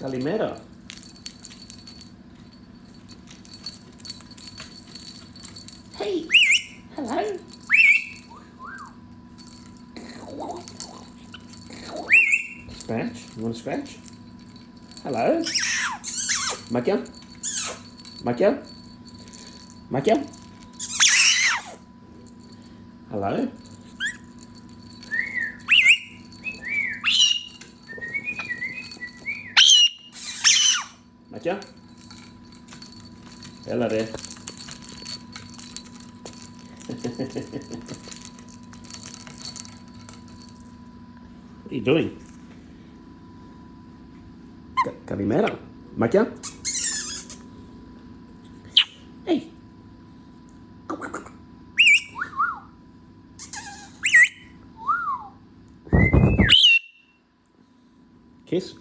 Καλημέρα. Hey, hello. Scratch? You want to scratch? Hello. Michael? Michael? Michael? Hello. Michael? Hello there. What are you doing? Καλημέρα. Μάκια. Hey. Kiss.